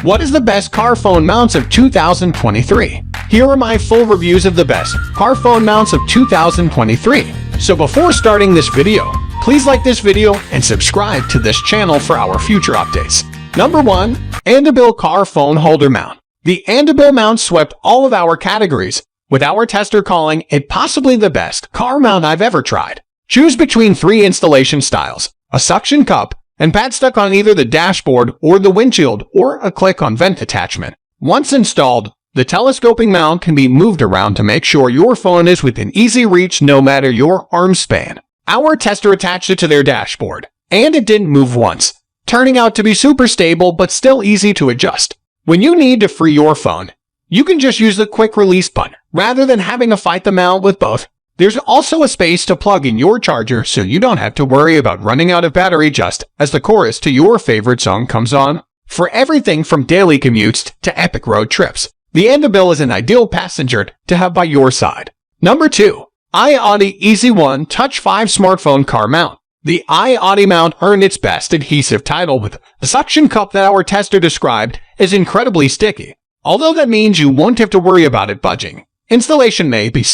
What is the best car phone mounts of 2023? Here are my full reviews of the best car phone mounts of 2023. So before starting this video, please like this video and subscribe to this channel for our future updates. Number 1. Andobil Car Phone Holder Mount. The andobil mount swept all of our categories, with our tester calling it possibly the best car mount I've ever tried. Choose between 3 installation styles: a suction cup, and pad stuck on either the dashboard or the windshield, or a click-on vent attachment. Once installed, the telescoping mount can be moved around to make sure your phone is within easy reach no matter your arm span. Our tester attached it to their dashboard, and it didn't move once, turning out to be super stable but still easy to adjust. When you need to free your phone, you can just use the quick release button, rather than having to fight the mount with both. There's also a space to plug in your charger so you don't have to worry about running out of battery just as the chorus to your favorite song comes on. For everything from daily commutes to epic road trips, the andobil is an ideal passenger to have by your side. Number 2. iOttie Easy One Touch 5 Smartphone Car Mount. The iOttie mount earned its best adhesive title with the suction cup that our tester described as incredibly sticky. Although that means you won't have to worry about it budging. Installation may be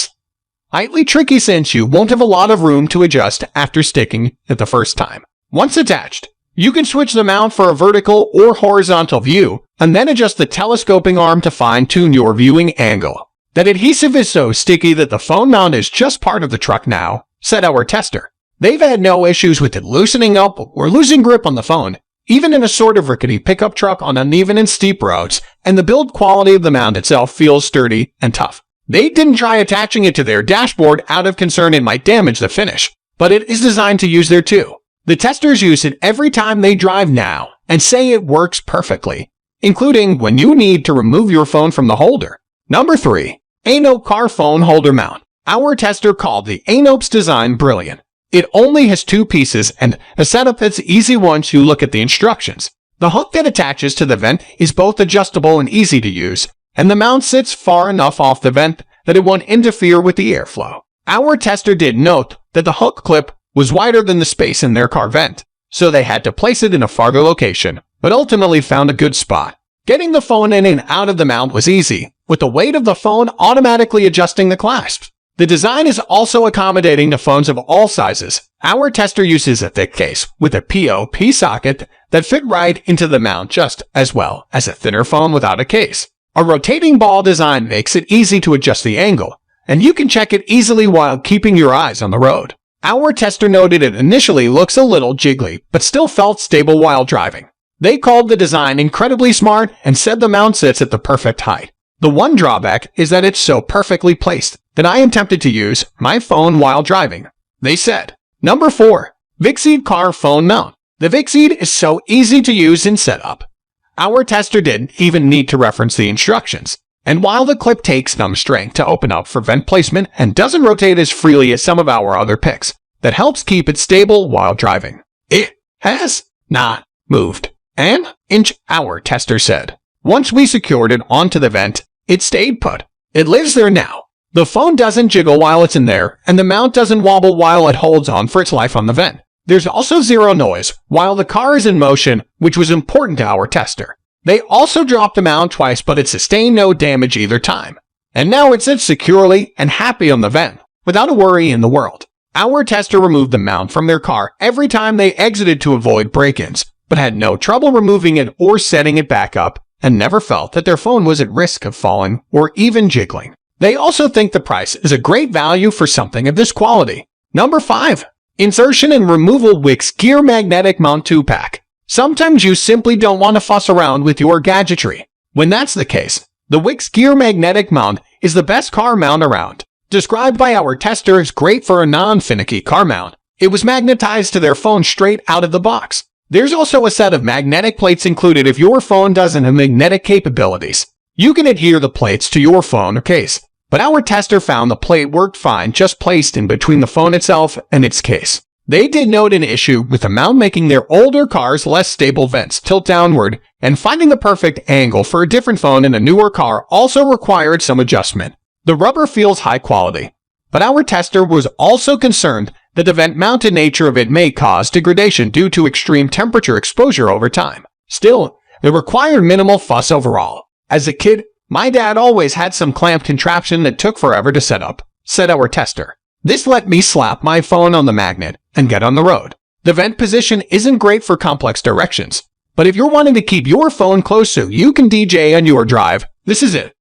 slightly tricky since you won't have a lot of room to adjust after sticking it the first time. Once attached, you can switch the mount for a vertical or horizontal view, and then adjust the telescoping arm to fine-tune your viewing angle. That adhesive is so sticky that the phone mount is just part of the truck now, said our tester. They've had no issues with it loosening up or losing grip on the phone, even in a sort of rickety pickup truck on uneven and steep roads, and the build quality of the mount itself feels sturdy and tough. They didn't try attaching it to their dashboard out of concern it might damage the finish, but it is designed to use there too. The testers use it every time they drive now and say it works perfectly, including when you need to remove your phone from the holder. Number 3. Ainope Car Phone Holder Mount. Our tester called the Ainope's design brilliant. It only has 2 pieces and a setup that's easy once you look at the instructions. The hook that attaches to the vent is both adjustable and easy to use, and the mount sits far enough off the vent that it won't interfere with the airflow. Our tester did note that the hook clip was wider than the space in their car vent, so they had to place it in a farther location, but ultimately found a good spot. Getting the phone in and out of the mount was easy, with the weight of the phone automatically adjusting the clasps. The design is also accommodating to phones of all sizes. Our tester uses a thick case with a POP socket that fit right into the mount just as well as a thinner phone without a case. A rotating ball design makes it easy to adjust the angle, and you can check it easily while keeping your eyes on the road. Our tester noted it initially looks a little jiggly, but still felt stable while driving. They called the design incredibly smart and said the mount sits at the perfect height. The one drawback is that it's so perfectly placed that I am tempted to use my phone while driving, they said. Number 4. Vicseed Car Phone Mount. The Vicseed is so easy to use and set up. Our tester didn't even need to reference the instructions, and while the clip takes some strength to open up for vent placement and doesn't rotate as freely as some of our other picks, that helps keep it stable while driving. It has not moved an inch, our tester said. Once we secured it onto the vent, it stayed put. It lives there now. The phone doesn't jiggle while it's in there, and the mount doesn't wobble while it holds on for its life on the vent. There's also zero noise while the car is in motion, which was important to our tester. They also dropped the mount twice, but it sustained no damage either time. And now it sits securely and happy on the vent, without a worry in the world. Our tester removed the mount from their car every time they exited to avoid break-ins, but had no trouble removing it or setting it back up, and never felt that their phone was at risk of falling or even jiggling. They also think the price is a great value for something of this quality. Number 5. Insertion and Removal WixGear Magnetic Mount 2-Pack. Sometimes you simply don't want to fuss around with your gadgetry. When that's the case, the WixGear Magnetic Mount is the best car mount around. Described by our tester as great for a non-finicky car mount, it was magnetized to their phone straight out of the box. There's also a set of magnetic plates included if your phone doesn't have magnetic capabilities. You can adhere the plates to your phone or case, but our tester found the plate worked fine just placed in between the phone itself and its case. They did note an issue with the mount making their older cars less stable vents tilt downward, and finding the perfect angle for a different phone in a newer car also required some adjustment. The rubber feels high quality, but our tester was also concerned that the vent-mounted nature of it may cause degradation due to extreme temperature exposure over time. Still, It required minimal fuss overall. As a kid, my dad always had some clamp contraption that took forever to set up, said our tester. This let me slap my phone on the magnet and get on the road. The vent position isn't great for complex directions, but if you're wanting to keep your phone close so you can DJ on your drive, this is it.